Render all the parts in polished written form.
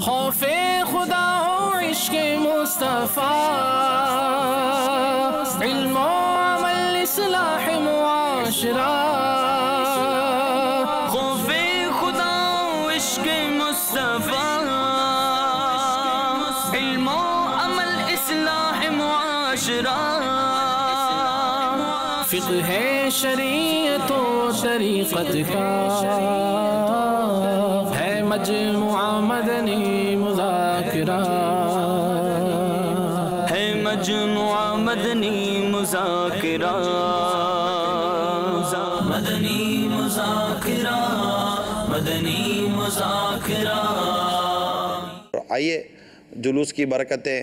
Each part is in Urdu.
خوف خدا ہو عشق مصطفیٰ، علم و عمل اصلاح معاشرہ۔ خوف خدا ہو عشق مصطفیٰ، علم و عمل اصلاح معاشرہ۔ فقہ شریعت و طریقت کا ہے مجموعہ مدنی مذاکرہ، ہے مجموعہ مدنی مذاکرہ، مدنی مذاکرہ، مدنی مذاکرہ۔ آئیے جلوس کی برکتیں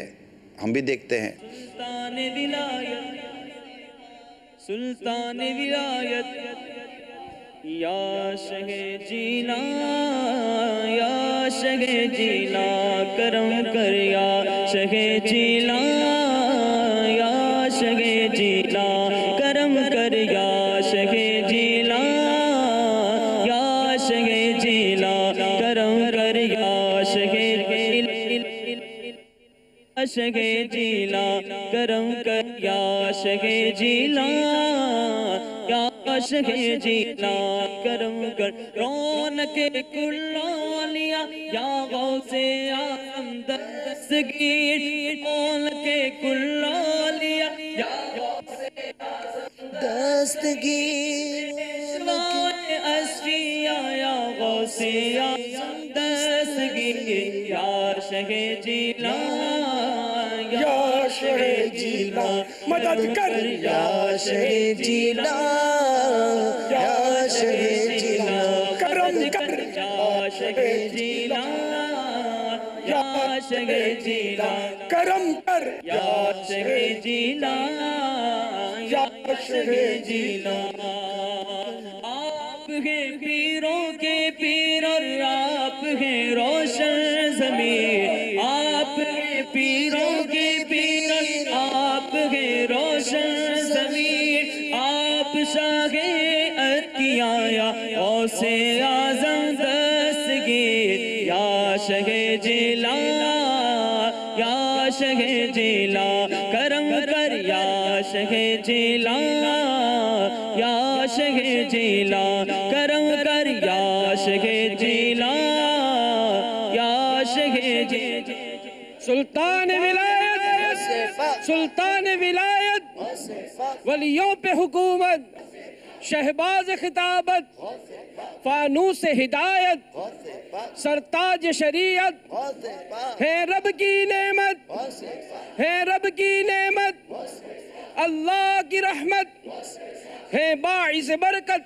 ہم بھی دیکھتے ہیں۔ سلطان ولایت، سلطان ولایت، یا شہ جینا، یا شہ جینا، کرم کر یا شہ جینا، یا شہ جینا، کرم کر یا شہ جینا، یا شہ جینا، کرم کر یا شہ شہ جیلا، کرم کر یا شہ جیلا، یا شہ جیلا، کرم کر رونق کلانیہ، یا غوث اعظم دستگیر، رونق کلانیہ، یا غوث اعظم دستگیر، اسفیاء، یا غوث اعظم دستگیر، یا شہ جیلا، یا شہ جیلا، مدد کر یا شہ جیلا، یا شہ جیلا، کرم کر یا شہ جیلا، یا شہ جیلا، کرم کر یا شہ جیلا، یا شہ جیلا۔ آپ ہیں پیروں کے پیر اور آپ ہیں روشن ضمیر، آپ ہیں پیروں کے پیر اور آپ ہیں روشن ضمیر، آپ شاہ عطیہ یا غوث اعظم دستگیر، یا شہ جیلا، یا شہ جیلا، کرم کر یا شہ جیلا، یا شہ جیلا، کرم کر یا شہ جیلا، یا شہ جیلا۔ سلطان ولایت، سلطان ولایت، ولیوں پہ حکومت، شہباز خطابت، فانوس ہدایت، سرتاج شریعت، ہے رب کی نعمت، ہے رب کی نعمت، اللہ کی رحمت، ہے باعث برکت،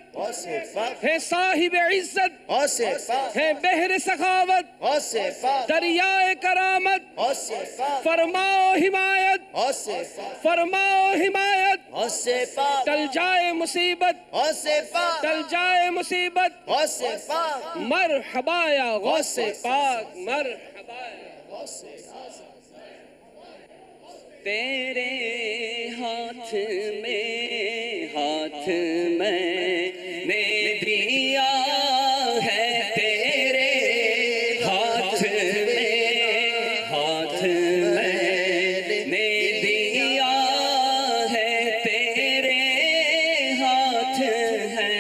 ہے صاحب عزت، ہے بحر سخاوت، دریائے کرامت، فرماؤ حمایت، فرماؤ حمایت، ٹل جائے مصیبت، ٹل جائے مصیبت، مرحبا یا غوث پاک، مرحبا یا غوث پاک۔ تیرے ہاتھ میں نے دیا ہے، تیرے ہاتھ میں نے دیا ہے، تیرے ہاتھ ہے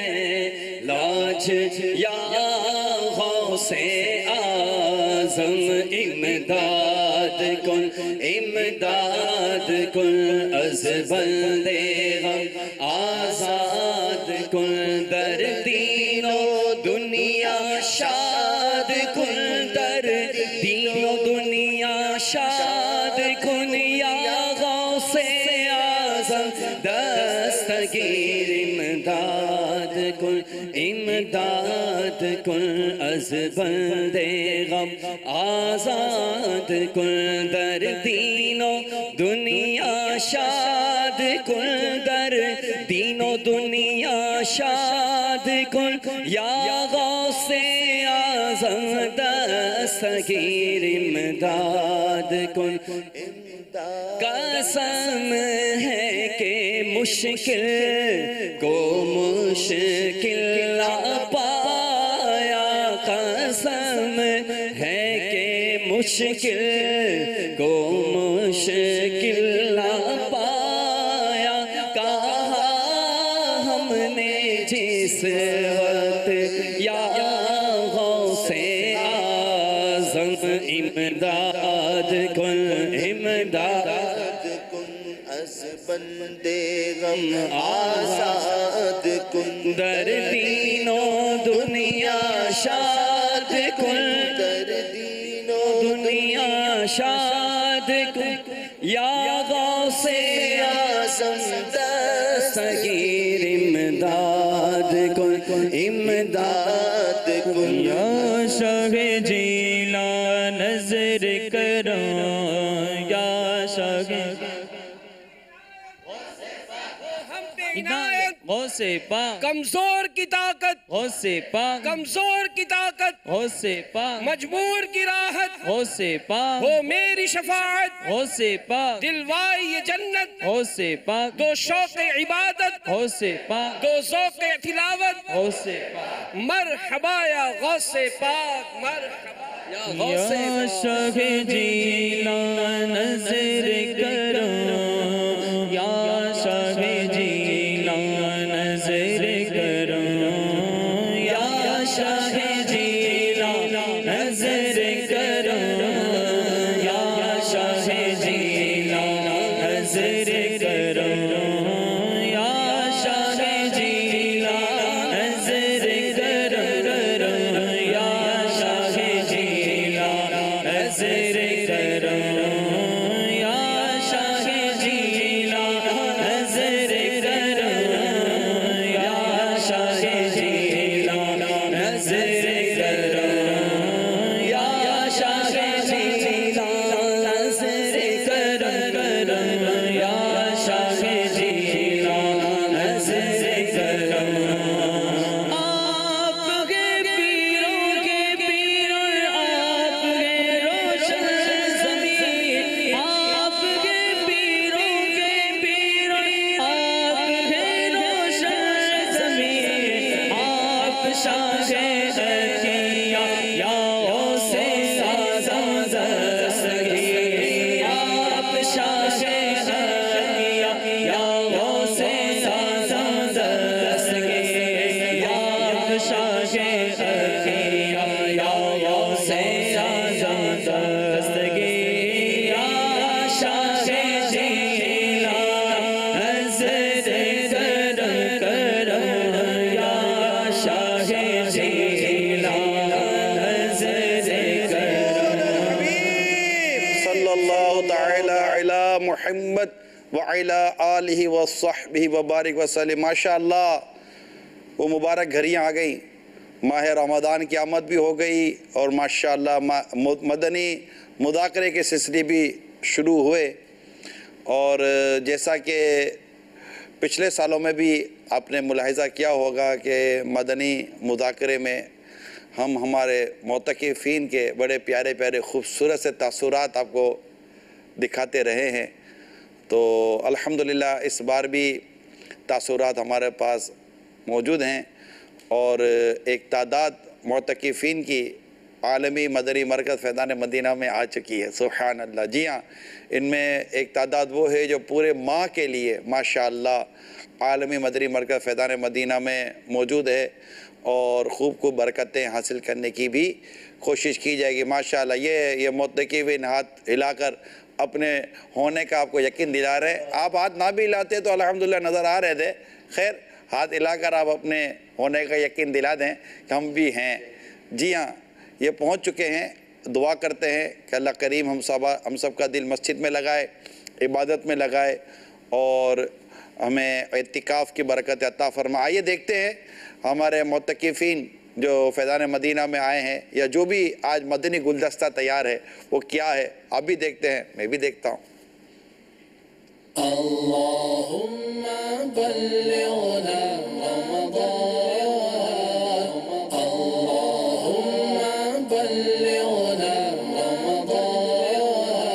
لاج یا غوث اعظم، امداد کن، امداد کن، از بندے غم آزاد کن، در دین و دنیا شاد کن، در دین و دنیا شاد کن، یا غوث اعظم دستگیر، امداد کن، امداد کن، از بندے غم آزاد کن، در دین و دنیا شاد کن، در دین و دنیا شاد کن، یا غوث اعظم دستگیر، امداد کن۔ قسم ہے کہ مشکل کو مشکل نہ پایا، قسم ہے کہ مشکل کو مشکل نہ پایا، کہا ہم نے جس وقت یا غوث اعظم امداد کن، امداد کن از بندے غم آزاد کن، در دین و دنیا شاد کن، در دین و دنیا شاد کن، یا غوث اعظم دستگیر امداد کن، امداد کن، یا شاہ جیلان نظر کرو، یا شاہ غوث پاک، کمزور کی طاقت، غوث پاک، کمزور کی طاقت، غوث پاک، مجبور کی راحت، غوث پاک، ہو میری شفاعت، غوث پاک، دلوائی یہ جنت، غوث پاک، دو شوق عبادت، غوث پاک، دو ذوق تلاوت، غوث پاک، مرحبا یا غوث پاک، مرحبا یا غوث یا پاک۔ شاہ جیلان نظر کرو، یا شاہ جیلان نظر کرو، یا شاہ جیلان نظر کرو، یا شاہ جیلان نظر کرو، یا شاہ جیلان نظر کرو، یا شاہ جیلان نظر کرو، یا شاہ جیلان نظر کرو، یا شاہ جیلان نظر کرو، یا شاہ جیلان نظر کرو، یا شاہ جیلان نظر کرو۔ آپ کے پیروں کے پیر، آپ کے روشن زمین، آپ کے پیروں کے پیر، آپ کے روشن زمین، آپ شاہ عطیہ یا غوث اعظم دستگیر، آپ شاہ عطیہ یا غوث اعظم دستگیر، آپ شاہ عطیہ یا غوث اعظم دستگیر، یا شاہ جیلان نظر کرو، یا شاہ جیلان نظر کرو۔ صلی اللہ تعالی علی محمد وعلی آلہ وصحبہ وبارک وسلم۔ ماشاءاللہ وہ مبارک گھڑیاں آ گئیں، ماہ رمضان کی آمد بھی ہو گئی، اور ماشاءاللہ مدنی مذاکرے کے سلسلے بھی شروع ہوئے، اور جیسا کہ پچھلے سالوں میں بھی آپ نے ملاحظہ کیا ہوگا کہ مدنی مذاکرے میں ہم ہمارے معتکفین کے بڑے پیارے پیارے خوبصورت سے تاثرات آپ کو دکھاتے رہے ہیں، تو الحمدللہ اس بار بھی تاثرات ہمارے پاس موجود ہیں، اور ایک تعداد معتکفین کی عالمی مدنی مرکز فیضان مدینہ میں آ چکی ہے، سبحان اللہ۔ جی ہاں، ان میں ایک تعداد وہ ہے جو پورے ماہ کے لیے ماشاءاللہ عالمی مدنی مرکز فیضان مدینہ میں موجود ہے، اور خوب خوب برکتیں حاصل کرنے کی بھی کوشش کی جائے گی ماشاءاللہ۔ یہ معتکفین ہاتھ ہلا کر اپنے ہونے کا آپ کو یقین دلا رہے ہیں، آپ ہاتھ نہ بھی ہلاتے تو الحمدللہ نظر آ رہے تھے، خیر ہاتھ ہلا کر آپ اپنے ہونے کا یقین دلا دیں کہ ہم بھی ہیں۔ جی ہاں، یہ پہنچ چکے ہیں، دعا کرتے ہیں کہ اللہ کریم ہم سب کا دل مسجد میں لگائے، عبادت میں لگائے، اور ہمیں اعتکاف کی برکت عطا فرمائے۔ آئیے دیکھتے ہیں ہمارے معتکفین جو فیضان مدینہ میں آئے ہیں، یا جو بھی آج مدنی گلدستہ تیار ہے وہ کیا ہے، آپ بھی دیکھتے ہیں، میں بھی دیکھتا ہوں۔ اللہم بلغنا رمضان، اللہم بلغنا رمضان،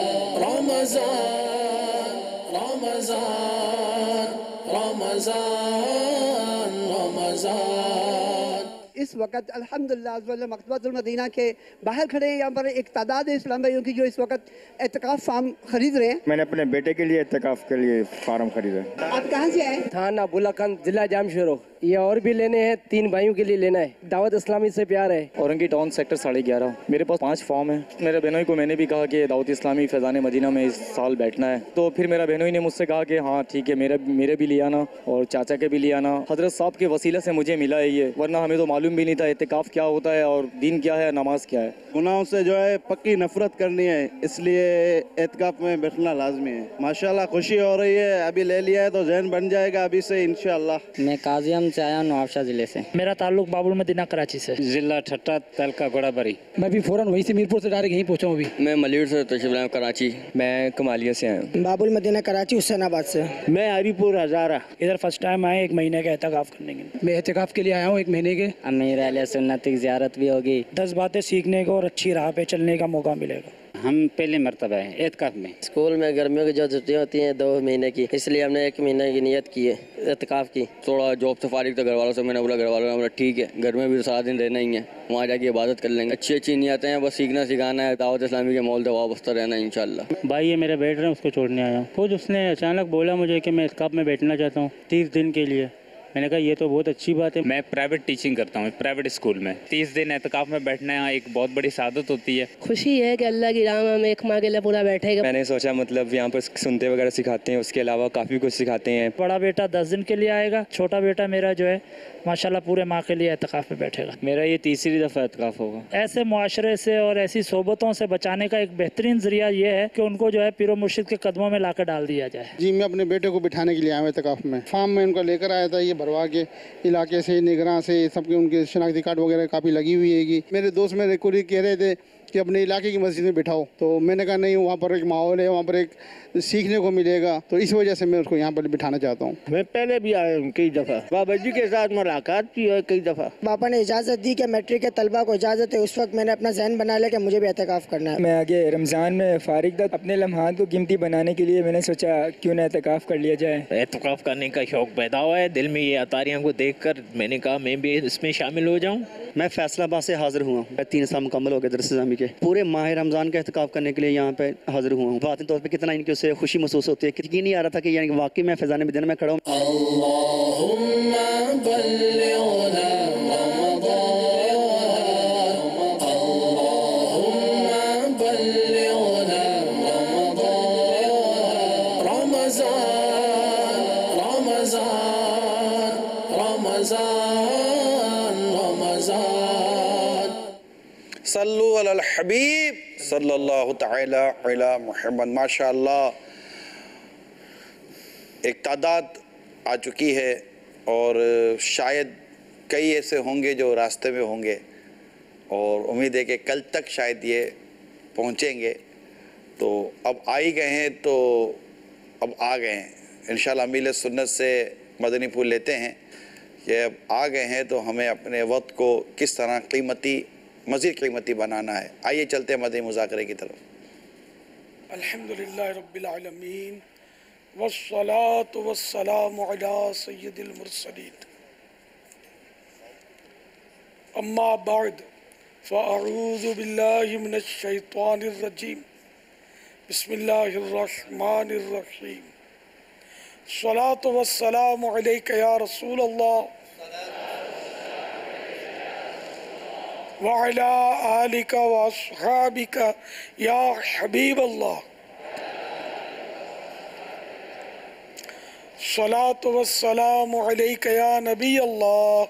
رمضان رمضان رمضان رمضان۔ اس وقت الحمدللہ مکتبۃ المدینہ کے باہر کھڑے ہیں. یہاں پر ایک تعداد ہے اسلام بھائیوں کی جو اس وقت اعتکاف فارم خرید رہے ہیں. میں نے اپنے بیٹے کے لیے اعتکاف کے لیے فارم خریدا. آپ کہاں سے آئے؟ تھانہ بلا خان ضلع جام شیرو. یہ اور بھی لینے ہیں, 3 بھائیوں کے لیے لینا ہے. دعوت اسلامی سے پیار ہے. Orangi town sector 11.5. میرے پاس 5 فارم ہیں. میرے بہنوئی کو میں نے بھی کہا کہ دعوت اسلامی فیضان مدینہ میں اس سال بیٹھنا ہے, تو پھر میرا بہنوئی نے مجھ سے کہا کہ ہاں ٹھیک ہے, میرے بھی لے آنا اور چاچا کے بھی لے آنا. حضرت صاحب کے وسیلے سے مجھے ملا ہے یہ, ورنہ ہمیں تو معلوم بھی نہیں تھا اعتکاف کیا ہوتا ہے اور دین کیا ہے, نماز کیا ہے. گناہوں سے جو ہے پکی نفرت کرنی ہے, اس لیے اعتکاف میں بیٹھنا لازمی ہے. ماشاءاللہ خوشی ہو رہی ہے, ابھی لے لیا ہے تو ذہن بن جائے گا ابھی سے انشاءاللہ. میں قاضیم سے آیا ہوں, نوابشاہ ضلع سے. میرا تعلق باب المدینہ کراچی سے. ضلع ٹھٹہ تلکا گوڑا بری. میں بھی فوراً وہیں سے میرپور سے ڈائریکٹ یہیں پہنچا ہوں ابھی. میں ملیور سے تشریف لایا ہوں کراچی. میں کمالیہ سے آیا ہوں. باب المدینہ کراچی حسین آباد سے. میں ہری پور ہزارہ. ادھر فرسٹ ٹائم آئے 1 مہینے کا اعتکاف کرنے کے لیے. میں اعتکاف کے لیے آیا ہوں 1 مہینے کے. امیر اہل سنت کی زیارت بھی ہوگی. 10 باتیں سیکھنے کو اور اچھی راہ پہ چلنے کا موقع ملے گا. ہم پہلی مرتبہ ہیں اعتکاف میں. اسکول میں گرمیوں کی جو چھٹیاں ہوتی ہیں 2 مہینے کی, اس لیے ہم نے 1 مہینے کی نیت کی ہے اعتکاف کی. تھوڑا جاب سے فارغ تھا گھر والوں سے, میں نے بولا گھر والوں نے بولا ٹھیک ہے, گھر میں بھی سارا دن رہنا ہی ہے, وہاں جا کے عبادت کر لیں گے. اچھی نیتیں ہیں, بس سیکھنا سکھانا ہے, دعوت اسلامی کے مول سے وابستہ رہنا ہے انشاءاللہ. بھائی یہ میرے بیٹھ رہے ہیں, اس کو چھوڑنے آیا ہوں. خود اس نے اچانک بولا مجھے کہ میں اعتکاف میں بیٹھنا چاہتا ہوں 30 دن کے لیے. میں نے کہا یہ تو بہت اچھی بات ہے. میں پرائیویٹ ٹیچنگ کرتا ہوں, پرائیویٹ اسکول میں. 30 دن اعتکاف میں بیٹھنا ایک بہت بڑی سعادت ہوتی ہے. خوشی ہے کہ اللہ کی راہ میں ہم 1 ماہ کے لیے پورا بیٹھے گا. میں نے سوچا مطلب یہاں پر سنتے وغیرہ سکھاتے ہیں, اس کے علاوہ کافی کچھ سکھاتے ہیں. بڑا بیٹا 10 دن کے لیے آئے گا, چھوٹا بیٹا میرا جو ہے ماشاءاللہ پورے ماہ کے لیے اعتکاف میں بیٹھے گا. میرا یہ 3ری دفعہ اعتکاف ہوگا. ایسے معاشرے سے اور ایسی صحبتوں سے بچانے کا ایک بہترین ذریعہ یہ ہے کہ ان کو جو ہے پیر و مرشد کے قدموں میں لا کر ڈال دیا جائے. جی میں اپنے بیٹے کو بٹھانے کے لیے آیا ہوں اعتکاف میں. فارم میں ان کو لے کر آیا تھا, یہ بھروا کے علاقے سے, نگراں سے, سب کے ان کے شناختی کارڈ وغیرہ کاپی لگی ہوئی ہے گی. میرے دوست میرے کو کہہ رہے تھے کہ اپنے علاقے کی مسجد میں بٹھاؤ, تو میں نے کہا نہیں, وہاں پر ایک ماحول ہے, وہاں پر ایک سیکھنے کو ملے گا, تو اس وجہ سے میں اس کو یہاں پر بٹھانا چاہتا ہوں. میں پہلے بھی آیا ہوں کئی دفعہ, بابا جی کے ساتھ ملاقات بھی ہے کئی دفعہ. پاپا نے اجازت دی کہ میٹرک کے طلبہ کو اجازت ہے, اس وقت میں نے اپنا ذہن بنا لیا کہ مجھے بھی اعتکاف کرنا ہے. میں آگے رمضان میں فارغ تھا, اپنے لمحات کو قیمتی بنانے کے لیے میں نے سوچا کیوں نہ اعتکاف کر لیا جائے. اعتکاف کرنے کا شوق پیدا ہوا ہے دل میں, یہ اطاریاں کو دیکھ کر میں نے کہا میں بھی اس میں شامل ہو جاؤں. میں فیصل آباد سے حاضر ہوا ہوں. 3 سال مکمل ہو گئے درس اسلامی کے. پورے ماہ رمضان کا اعتکاف کرنے کے لیے یہاں پہ حاضر ہوا ہوں. ذاتی طور پہ کتنا ان کی اس سے خوشی محسوس ہوتی ہے, یقین نہیں آ رہا تھا کہ یعنی واقعی میں فیضان مدینہ میں کھڑا ہوں. اللہم بلغنا صلو علی الحبیب صلی اللہ تعالی علی محمد. ماشاء اللہ ایک تعداد آ چکی ہے, اور شاید کئی ایسے ہوں گے جو راستے میں ہوں گے, اور امید ہے کہ کل تک شاید یہ پہنچیں گے. تو اب آئی گئے ہیں تو اب آ گئے ہیں انشاءاللہ. امیل سنت سے مدنی پھول لیتے ہیں کہ اب آ گئے ہیں تو ہمیں اپنے وقت کو کس طرح مزید قیمتی بنانا ہے. آئیے چلتے ہیں مدنی مذاکرے کی طرف. الحمدللہ رب العالمین والصلاة والسلام علی سید المرسلین. اما بعد فاعوذ باللہ من الشیطان الرجیم. بسم اللہ الرحمن الرحیم. الصلاة والسلام علیک یا رسول اللہ وعلى آلك وأصحابك يا حبيب الله. الصلاة والسلام عليك يا نبي الله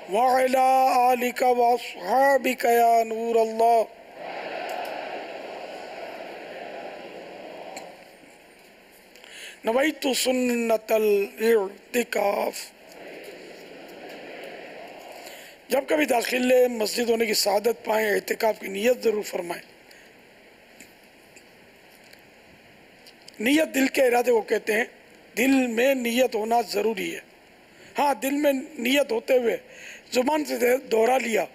وعلى آلك وأصحابك يا نور الله. نويت سنة الاعتكاف. جب کبھی داخل مسجد ہونے کی سعادت پائیں, اعتکاف کی نیت ضرور فرمائیں. نیت دل کے ارادے کو کہتے ہیں. دل میں نیت ہونا ضروری ہے. ہاں دل میں نیت ہوتے ہوئے زبان سے دہرا لیا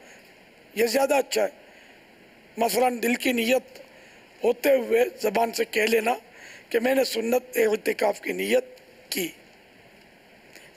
یہ زیادہ اچھا ہے. مثلا دل کی نیت ہوتے ہوئے زبان سے کہہ لینا کہ میں نے سنت اعتکاف کی نیت کی.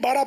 12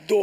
2,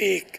1।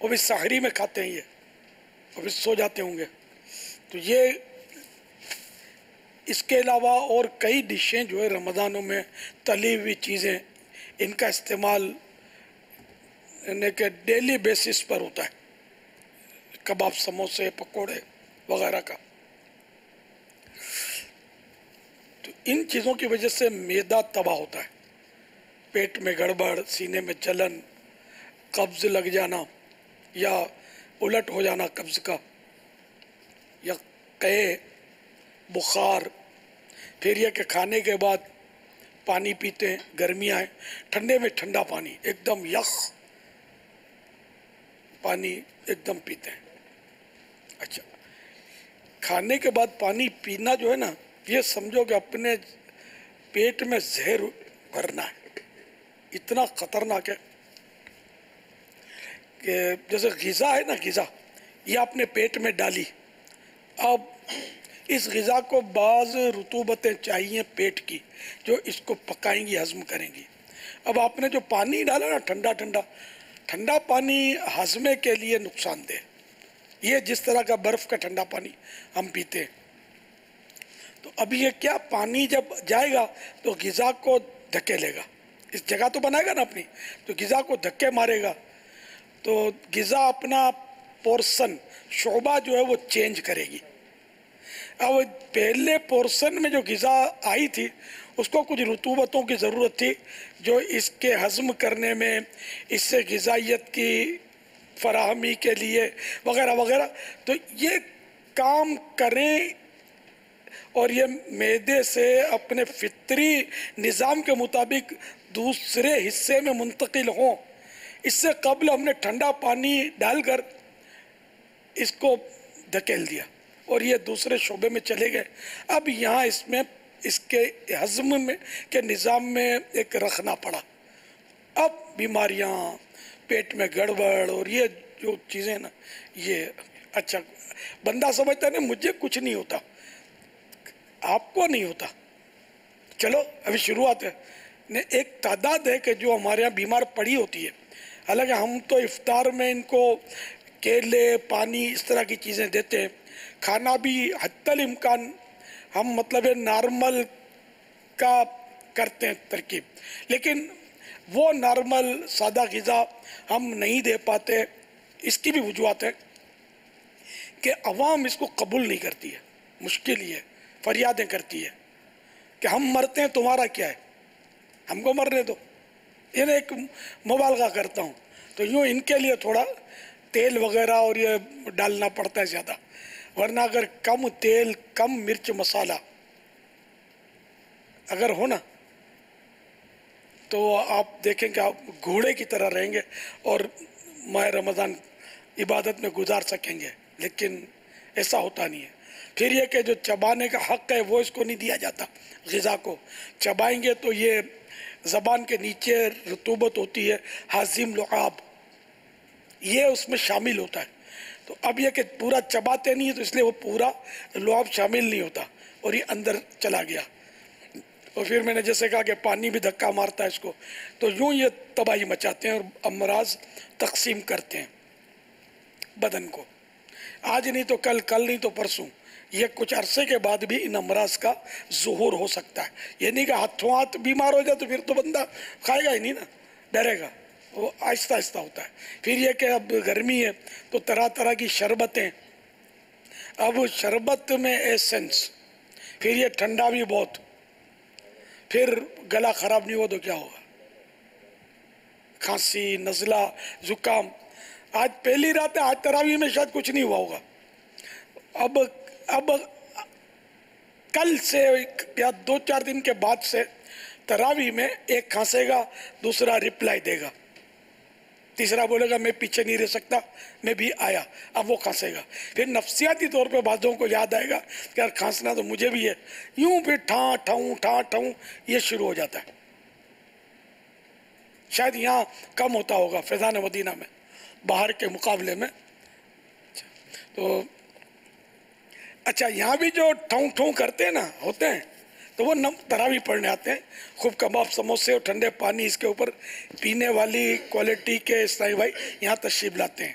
وہ بھی سحری میں کھاتے ہیں یہ، وہ بھی سو جاتے ہوں گے. تو یہ اس کے علاوہ اور کئی ڈشیں جو ہے رمضانوں میں تلی ہوئی چیزیں ان کا استعمال یعنی کہ ڈیلی بیسس پر ہوتا ہے، کباب، سموسے، پکوڑے وغیرہ کا. تو ان چیزوں کی وجہ سے معدہ تباہ ہوتا ہے، پیٹ میں گڑبڑ، سینے میں جلن، قبض لگ جانا یا الٹ ہو جانا قبض کا، یا قے، بخار. پھر یہ کہ کھانے کے بعد پانی پیتے ہیں، گرمیاں ہیں، ٹھنڈے میں ٹھنڈا پانی ایک دم یخ پانی ایک دم پیتے ہیں. اچھا، کھانے کے بعد پانی پینا جو ہے نا، یہ سمجھو کہ اپنے پیٹ میں زہر بھرنا ہے. اتنا خطرناک ہے کہ جیسے غذا ہے نا، غذا یہ اپنے پیٹ میں ڈالی، اب اس غذا کو بعض رطوبتیں چاہیے پیٹ کی جو اس کو پکائیں گی، ہضم کریں گی. اب آپ نے جو پانی ڈالا نا ٹھنڈا پانی ہضمے کے لیے نقصان دہ، یہ جس طرح کا برف کا ٹھنڈا پانی ہم پیتے ہیں. تو اب یہ کیا، پانی جب جائے گا تو غذا کو دھکیلے گا، اس جگہ تو بنائے گا نا اپنی، تو غذا کو دھکے مارے گا، تو غذا اپنا پورشن، شعبہ جو ہے وہ چینج کرے گی. اب پہلے پورشن میں جو غذا آئی تھی اس کو کچھ رطوبتوں کی ضرورت تھی جو اس کے ہضم کرنے میں، اس سے غذائیت کی فراہمی کے لیے وغیرہ وغیرہ، تو یہ کام کریں اور یہ معدے سے اپنے فطری نظام کے مطابق دوسرے حصے میں منتقل ہوں. اس سے قبل ہم نے ٹھنڈا پانی ڈال کر اس کو دھکیل دیا اور یہ دوسرے شعبے میں چلے گئے. اب یہاں اس میں اس کے ہضم میں کے نظام میں ایک رکھنا پڑا. اب بیماریاں، پیٹ میں گڑبڑ اور یہ جو چیزیں نا، یہ اچھا بندہ سمجھتا ہے نا مجھے کچھ نہیں ہوتا، آپ کو نہیں ہوتا. چلو ابھی شروعات ہے. ایک تعداد ہے کہ جو ہمارے یہاں بیمار پڑی ہوتی ہے، حالانکہ ہم تو افطار میں ان کو کیلے، پانی، اس طرح کی چیزیں دیتے ہیں. کھانا بھی حتی الامکان ہم مطلب نارمل کا کرتے ہیں ترکیب، لیکن وہ نارمل سادہ غذا ہم نہیں دے پاتے. اس کی بھی وجوہات ہے کہ عوام اس کو قبول نہیں کرتی ہے، مشکل ہی ہے، فریادیں کرتی ہے کہ ہم مرتے ہیں تمہارا کیا ہے، ہم کو مرنے دو. یہ ایک مبالغہ کرتا ہوں. تو یوں ان کے لیے تھوڑا تیل وغیرہ اور یہ ڈالنا پڑتا ہے زیادہ، ورنہ اگر کم تیل، کم مرچ مسالہ اگر ہو نا تو آپ دیکھیں کہ آپ گھوڑے کی طرح رہیں گے اور ماہ رمضان عبادت میں گزار سکیں گے. لیکن ایسا ہوتا نہیں ہے. پھر یہ کہ جو چبانے کا حق ہے وہ اس کو نہیں دیا جاتا. غذا کو چبائیں گے تو یہ زبان کے نیچے رطوبت ہوتی ہے، ہاضم لعاب، یہ اس میں شامل ہوتا ہے. تو اب یہ کہ پورا چباتے نہیں ہے تو اس لیے وہ پورا لعاب شامل نہیں ہوتا اور یہ اندر چلا گیا. اور پھر میں نے جیسے کہا کہ پانی بھی دھکا مارتا ہے اس کو. تو یوں یہ تباہی مچاتے ہیں اور امراض تقسیم کرتے ہیں بدن کو. آج نہیں تو کل، کل نہیں تو پرسوں. یہ کچھ عرصے کے بعد بھی ان امراض کا ظہور ہو سکتا ہے. یہ نہیں کہ ہاتھوں ہاتھ بیمار ہو جائے تو پھر تو بندہ کھائے گا ہی نہیں نا، ڈرے گا. وہ آہستہ آہستہ ہوتا ہے. پھر یہ کہ اب گرمی ہے تو طرح طرح کی شربتیں. اب شربت میں ایسنس، پھر یہ ٹھنڈا بھی بہت، پھر گلا خراب نہیں ہوا تو کیا ہوگا، کھانسی، نزلہ، زکام. آج پہلی رات ہے، آج تراویح میں شاید کچھ نہیں ہوا ہوگا. اب کل سے یا 2-4 دن کے بعد سے تراویح میں ایک کھانسے گا، دوسرا رپلائی دے گا، تیسرا بولے گا میں پیچھے نہیں رہ سکتا، میں بھی آیا. اب وہ کھانسے گا. پھر نفسیاتی طور پہ بعضوں کو یاد آئے گا کہ یار کھانسنا تو مجھے بھی ہے. یوں پھر ٹھاں ٹھاؤں یہ شروع ہو جاتا ہے. شاید یہاں کم ہوتا ہوگا فیضان مدینہ میں باہر کے مقابلے میں. تو اچھا یہاں بھی جو ٹھاؤں کرتے ہیں نا ہوتے ہیں تو وہ تراویح پڑھنے آتے ہیں. خوب کباب، سموسے اور ٹھنڈے پانی اس کے اوپر پینے والی کوالٹی کے اسلامی بھائی یہاں تشریف لاتے ہیں.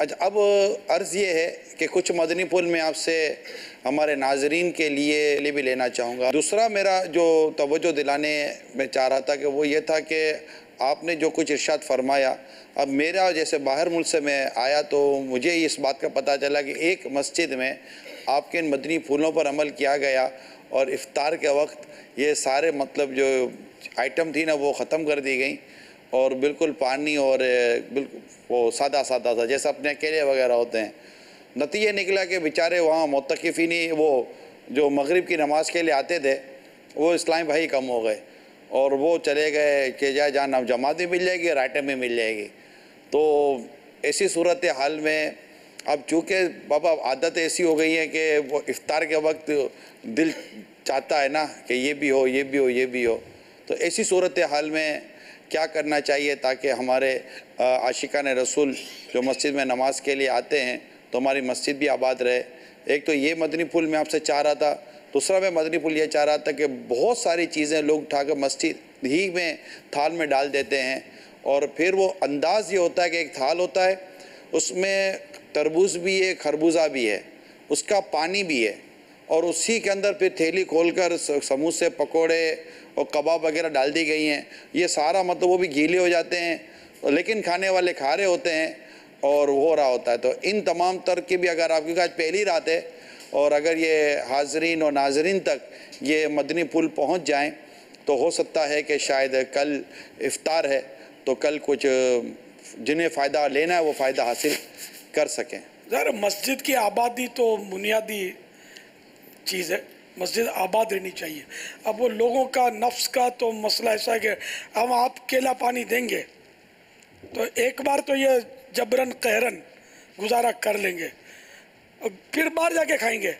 اچھا، اب عرض یہ ہے کہ کچھ مدنی پھول میں آپ سے ہمارے ناظرین کے لیے بھی لینا چاہوں گا. دوسرا میرا جو توجہ دلانے میں چاہ رہا تھا کہ وہ یہ تھا کہ آپ نے جو کچھ ارشاد فرمایا، اب میرا جیسے باہر ملک سے میں آیا تو مجھے اس بات کا پتہ چلا کہ ایک مسجد میں آپ کے ان مدنی پھولوں پر عمل کیا گیا اور افطار کے وقت یہ سارے مطلب جو آئٹم تھی نا وہ ختم کر دی گئیں، اور بالکل پانی اور بالکل وہ سادہ تھا جیسا اپنے کیلے وغیرہ ہوتے ہیں. نتیجہ نکلا کہ بیچارے وہاں معتکفین ہی وہ جو مغرب کی نماز کے لیے آتے تھے وہ اسلامی بھائی کم ہو گئے، اور وہ چلے گئے کہ جہاں جماعت بھی مل جائے گی اور آئٹم بھی مل جائے گی. تو ایسی صورتحال میں اب چونکہ بابا عادت ایسی ہو گئی ہے کہ وہ افطار کے وقت دل چاہتا ہے نا کہ یہ بھی ہو یہ بھی ہو یہ بھی ہو، تو ایسی صورتحال میں کیا کرنا چاہیے تاکہ ہمارے عاشقان رسول جو مسجد میں نماز کے لیے آتے ہیں تو ہماری مسجد بھی آباد رہے. ایک تو یہ مدنی پھول میں آپ سے چاہ رہا تھا. دوسرا میں مدنی پھول یہ چاہ رہا تھا کہ بہت ساری چیزیں لوگ اٹھا کر مسجد ہی میں تھال میں ڈال دیتے ہیں، اور پھر وہ انداز یہ ہوتا ہے کہ ایک تھال ہوتا ہے، اس میں تربوز بھی ہے، خربوزہ بھی ہے، اس کا پانی بھی ہے، اور اسی کے اندر پھر تھیلی کھول کر سموسے پکوڑے اور کباب وغیرہ ڈال دی گئی ہیں. یہ سارا مطلب وہ بھی گیلے ہو جاتے ہیں لیکن کھانے والے کھا رہے ہوتے ہیں اور ہو رہا ہوتا ہے. تو ان تمام تر کی بھی اگر آپ کی آج پہلی رات ہے اور اگر یہ حاضرین اور ناظرین تک یہ مدنی پھول پہنچ جائیں تو ہو سکتا ہے کہ شاید کل افطار ہے تو کل کچھ جنہیں فائدہ لینا ہے وہ فائدہ حاصل کر سکیں. ذرا مسجد کی آبادی تو بنیادی چیز ہے، مسجد آباد رہنی چاہیے. اب وہ لوگوں کا نفس کا تو مسئلہ ایسا ہے کہ ہم آپ کیلا پانی دیں گے تو ایک بار تو یہ جبرن قہرن گزارا کر لیں گے اور پھر باہر جا کے کھائیں گے.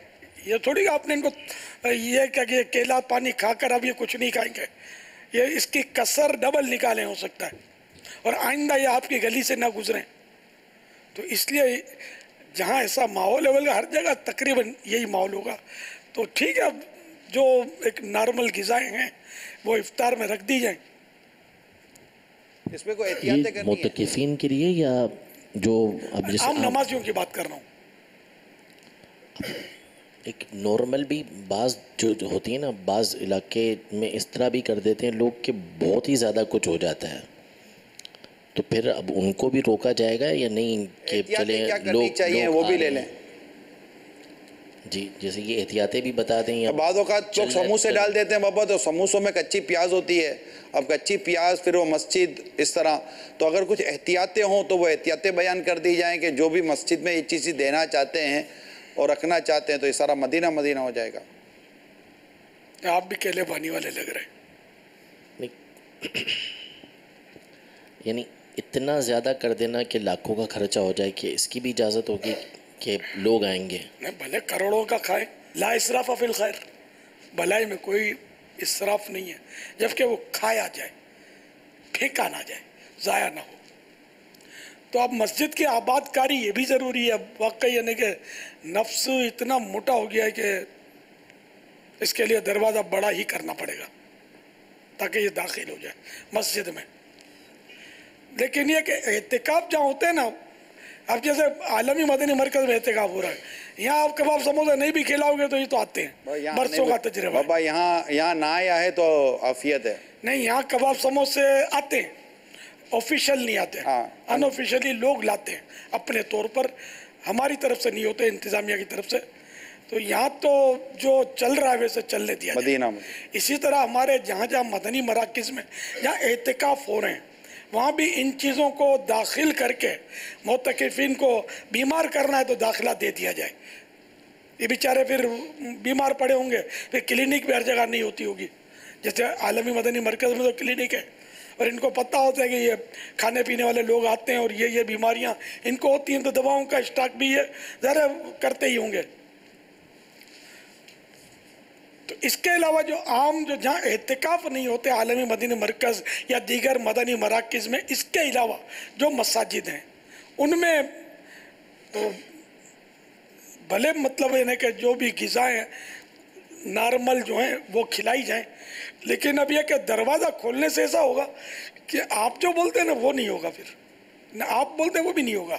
یہ تھوڑی آپ نے ان کو یہ کہ یہ کیلا پانی کھا کر اب یہ کچھ نہیں کھائیں گے، یہ اس کی کسر ڈبل نکالیں ہو سکتا ہے، اور آئندہ یہ آپ کی گلی سے نہ گزریں. تو اس لیے جہاں ایسا ماحول ہے ہر جگہ تقریباً یہی ماحول ہوگا. تو ٹھیک ہے، اب جو ایک نارمل غذائیں ہیں وہ افطار میں رکھ دی جائیں. اس میں کوئی احتیاطیں کرنی ہے معتکفین کے لیے یا جو اب جیسے عام نمازیوں کی بات کر رہا ہوں. ایک نارمل بھی بعض جو ہوتی ہے نا، بعض علاقے میں اس طرح بھی کر دیتے ہیں لوگ کہ بہت ہی زیادہ کچھ ہو جاتا ہے، تو پھر اب ان کو بھی روکا جائے گا یا نہیں کہ چلیں لوگ چاہیے وہ بھی لے لیں؟ جی جیسے یہ احتیاطیں بھی بتا دیں. بعض اوقات لوگ سموسے ڈال دیتے ہیں بابا، تو سموسوں میں کچی پیاز ہوتی ہے. اب کچی پیاز پھر وہ مسجد اس طرح، تو اگر کچھ احتیاطیں ہوں تو وہ احتیاطیں بیان کر دی جائیں کہ جو بھی مسجد میں یہ چیزیں دینا چاہتے ہیں اور رکھنا چاہتے ہیں تو یہ سارا مدینہ ہو جائے گا. آپ بھی کیلے پانی والے لگ رہے ہیں. یعنی اتنا زیادہ کر دینا کہ لاکھوں کا خرچہ ہو جائے کہ اس کی بھی اجازت ہوگی کہ لوگ آئیں گے؟ بھلے کروڑوں کا کھائیں، لا اسراف فی الخیر، بھلائی میں کوئی اسراف نہیں ہے، جبکہ وہ کھایا جائے، پھینکا نہ جائے، ضائع نہ ہو. تو اب مسجد کی آباد کاری یہ بھی ضروری ہے. اب واقعی یعنی کہ نفس اتنا موٹا ہو گیا ہے کہ اس کے لیے دروازہ بڑا ہی کرنا پڑے گا تاکہ یہ داخل ہو جائے مسجد میں. لیکن یہ کہ اعتکاف جہاں ہوتے ہیں نا، اب جیسے عالمی مدنی مرکز میں اعتکاف ہو رہا ہے، یہاں آپ کباب سموسے نہیں بھی کھلاؤ گے تو یہ تو آتے ہیں، برسوں کا تجربہ. بابا یہاں نہ آیا ہے تو عافیت ہے. نہیں، یہاں کباب سموسے آتے ہیں، آفیشل نہیں آتے، ان آفیشلی لوگ لاتے ہیں اپنے طور پر، ہماری طرف سے نہیں ہوتے، انتظامیہ کی طرف سے. تو یہاں تو جو چل رہا ہے ویسے چلنے دیا مدینہ میں. اسی طرح ہمارے جہاں مدنی مراکز میں جہاں اعتکاف ہو رہے ہیں وہاں بھی ان چیزوں کو داخل کر کے معتکفین کو بیمار کرنا ہے تو داخلہ دے دیا جائے. یہ بیچارے پھر بیمار پڑے ہوں گے، پھر کلینک بھی ہر جگہ نہیں ہوتی ہوگی. جیسے عالمی مدنی مرکز میں تو کلینک ہے اور ان کو پتہ ہوتا ہے کہ یہ کھانے پینے والے لوگ آتے ہیں اور یہ بیماریاں ان کو ہوتی ہیں، تو دواؤں کا اسٹاک بھی یہ ذرا کرتے ہی ہوں گے. تو اس کے علاوہ جو عام جو جہاں اعتکاف نہیں ہوتے عالمی مدنی مرکز یا دیگر مدنی مراکز میں، اس کے علاوہ جو مساجد ہیں ان میں تو بھلے مطلب ہے کہ جو بھی غذائیں نارمل جو ہیں وہ کھلائی جائیں، لیکن اب یہ کہ دروازہ کھولنے سے ایسا ہوگا کہ آپ جو بولتے ہیں نا وہ نہیں ہوگا، پھر نہ آپ بولتے ہیں وہ بھی نہیں ہوگا.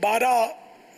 12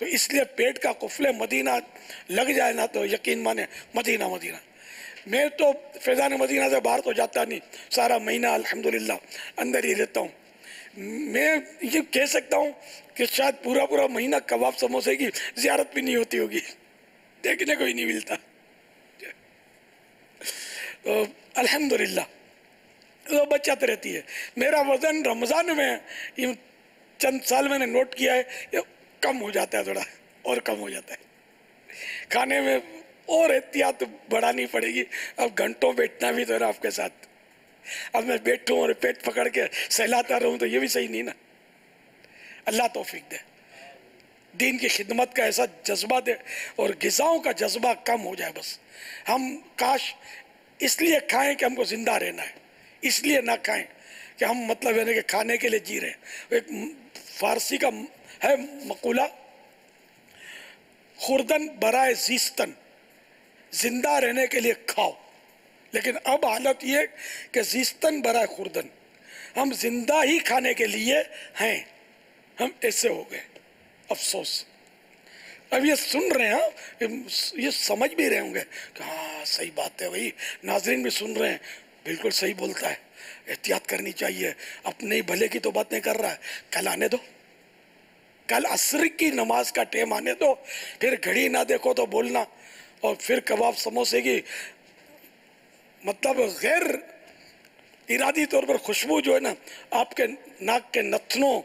تو اس لیے پیٹ کا قفل مدینہ لگ جائے نا تو یقین مانے مدینہ مدینہ. میں تو فیضان مدینہ سے باہر تو جاتا نہیں, سارا مہینہ الحمدللہ اندر ہی رہتا ہوں. میں یہ کہہ سکتا ہوں کہ شاید پورا مہینہ کباب سموسے کی زیارت بھی نہیں ہوتی ہوگی, دیکھنے کو ہی نہیں ملتا. تو الحمدللہ وہ بچت رہتی ہے. میرا وزن رمضان میں چند سال میں نے نوٹ کیا ہے یہ کم ہو جاتا ہے, تھوڑا اور کم ہو جاتا ہے. کھانے میں اور احتیاط بڑھانی پڑے گی. اب گھنٹوں بیٹھنا بھی تو ہے نا آپ کے ساتھ. اب میں بیٹھوں اور پیٹ پکڑ کے سہلاتا رہوں تو یہ بھی صحیح نہیں نا. اللہ توفیق دے, دین کی خدمت کا ایسا جذبہ دے اور غذاؤں کا جذبہ کم ہو جائے. بس ہم کاش اس لیے کھائیں کہ ہم کو زندہ رہنا ہے, اس لیے نہ کھائیں کہ ہم مطلب ہے کہ کھانے کے لیے جی رہے ہیں. ایک فارسی کا ہے مقولہ, خوردن برائے زیستن, زندہ رہنے کے لیے کھاؤ. لیکن اب حالت یہ کہ زیستن برائے خوردن, ہم زندہ ہی کھانے کے لیے ہیں, ہم ایسے ہو گئے. افسوس. اب یہ سن رہے ہیں, یہ سمجھ بھی رہے ہوں گے کہ ہاں صحیح بات ہے بھائی, ناظرین بھی سن رہے ہیں, بالکل صحیح بولتا ہے, احتیاط کرنی چاہیے, اپنے ہی بھلے کی تو بات نہیں کر رہا ہے. کل آنے دو, کل عصر کی نماز کا ٹائم آنے دو, پھر گھڑی نہ دیکھو تو بولنا. اور پھر کباب سموسے کی مطلب غیر ارادی طور پر خوشبو جو ہے نا آپ کے ناک کے نتنوں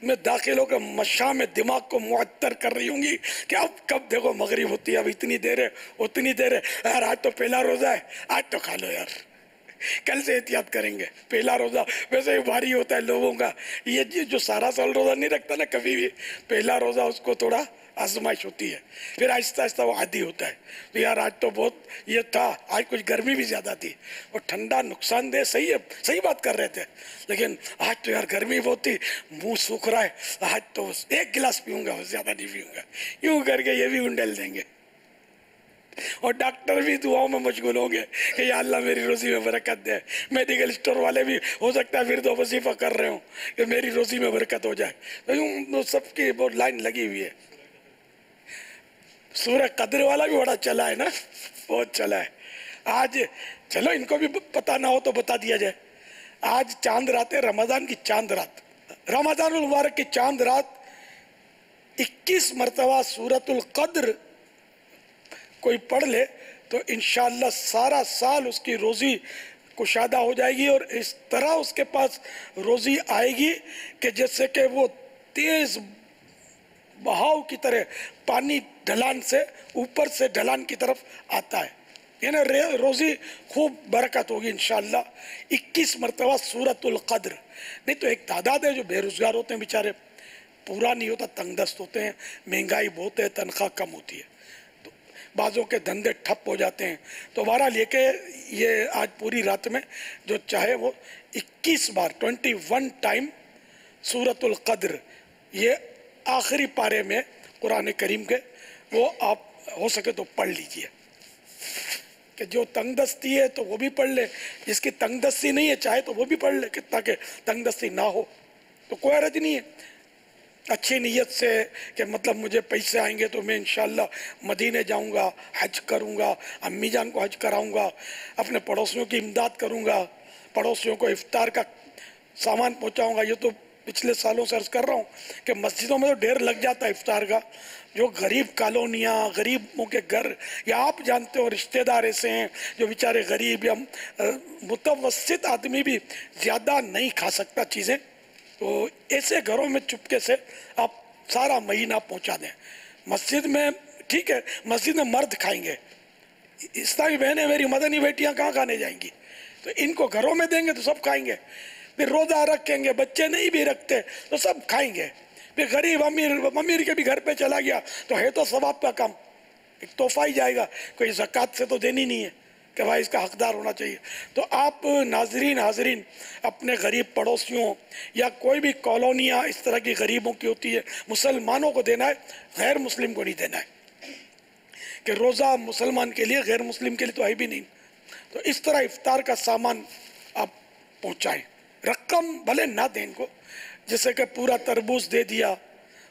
میں داخل ہو کر مشام دماغ کو معطر کر رہی ہوں گی کہ اب کب دیکھو مغرب ہوتی ہے, اب اتنی دیر ہے اتنی دیر ہے. یار آج تو پہلا روزہ ہے, آج تو کھا لو یار, کل سے احتیاط کریں گے. پہلا روزہ ویسے ہی بھاری ہوتا ہے لوگوں کا, یہ جو سارا سال روزہ نہیں رکھتا نا کبھی بھی, پہلا روزہ اس کو تھوڑا آزمائش ہوتی ہے, پھر آہستہ آہستہ وہ عادی ہوتا ہے. تو یار آج تو بہت یہ تھا, آج کچھ گرمی بھی زیادہ تھی اور ٹھنڈا نقصان دہ, صحیح ہے, صحیح بات کر رہے تھے, لیکن آج تو یار گرمی بہت تھی, منہ سوکھ رہا ہے, آج تو ایک گلاس پیوں گا, زیادہ نہیں پیوں گا, یوں کر کے یہ بھی انڈیل دیں گے. اور ڈاکٹر بھی دعاؤں میں مشغول ہوں گے کہ یا اللہ میری روزی میں برکت دے. میڈیکل اسٹور والے بھی ہو سکتا ہے پھر تو وظیفہ کر رہے ہوں کہ میری روزی میں برکت ہو جائے. تو یوں سب کی بہت لائن لگی ہوئی ہے. سورہ قدر والا بھی بڑا چلا ہے نا, بہت چلا ہے. آج چلو ان کو بھی پتہ نہ ہو تو بتا دیا جائے, آج چاند رات ہے, رمضان کی چاند رات, رمضان المبارک کی چاند رات 21 مرتبہ سورۃ القدر کوئی پڑھ لے تو انشاءاللہ سارا سال اس کی روزی کشادہ ہو جائے گی. اور اس طرح اس کے پاس روزی آئے گی کہ جیسے کہ وہ تیز بہاؤ کی طرح پانی ڈھلان سے اوپر سے ڈھلان کی طرف آتا ہے. یعنی روزی خوب برکت ہوگی انشاءاللہ. 21 مرتبہ سورۃ القدر. نہیں تو ایک تعداد ہے جو بے روزگار ہوتے ہیں بیچارے, پورا نہیں ہوتا, تنگ دست ہوتے ہیں, مہنگائی بہت ہے, تنخواہ کم ہوتی ہے, تو بعضوں کے دھندے ٹھپ ہو جاتے ہیں. تو بہرحال یہ کہ یہ آج پوری رات میں جو چاہے وہ 21 بار 21 ٹائم سورۃ القدر, یہ آخری پارے میں قرآن کریم کے, وہ آپ ہو سکے تو پڑھ لیجئے. کہ جو تنگ دستی ہے تو وہ بھی پڑھ لے, جس کی تنگ دستی نہیں ہے چاہے تو وہ بھی پڑھ لے, تاکہ تنگ دستی نہ ہو. تو کوئی حرج نہیں ہے, اچھی نیت سے کہ مطلب مجھے پیسے آئیں گے تو میں انشاءاللہ مدینے جاؤں گا, حج کروں گا, امی جان کو حج کراؤں گا, اپنے پڑوسیوں کی امداد کروں گا, پڑوسیوں کو افطار کا سامان پہنچاؤں گا. یہ تو پچھلے سالوں سے عرض کر رہا ہوں کہ مسجدوں میں تو ڈھیر لگ جاتا ہے افطار کا. جو غریب کالونیاں, غریبوں کے گھر, یا آپ جانتے ہو رشتہ دار ایسے ہیں جو بیچارے غریب یا متوسط آدمی بھی زیادہ نہیں کھا سکتا چیزیں, تو ایسے گھروں میں چپکے سے آپ سارا مہینہ پہنچا دیں. مسجد میں ٹھیک ہے, مسجد میں مرد کھائیں گے, اسلامی بہنیں میری مدنی بیٹیاں کہاں کھانے جائیں گی, تو ان کو گھروں میں دیں گے تو سب کھائیں گے. پھر روزہ رکھیں گے, بچے نہیں بھی رکھتے تو سب کھائیں گے. پھر غریب امیر کے بھی گھر پہ چلا گیا تو ہے تو ثواب کا کام, ایک تحفہ ہی جائے گا, کوئی زکوٰۃ سے تو دینی نہیں ہے کہ بھائی اس کا حقدار ہونا چاہیے. تو آپ ناظرین حاضرین اپنے غریب پڑوسیوں یا کوئی بھی کالونیاں اس طرح کی غریبوں کی ہوتی ہے, مسلمانوں کو دینا ہے, غیر مسلم کو نہیں دینا ہے. کہ روزہ مسلمان کے لیے, غیر مسلم کے لیے تو ہے بھی نہیں. تو اس طرح افطار کا سامان آپ پہنچائیں. رقم بھلے نہ دیں ان کو, جیسے کہ پورا تربوز دے دیا,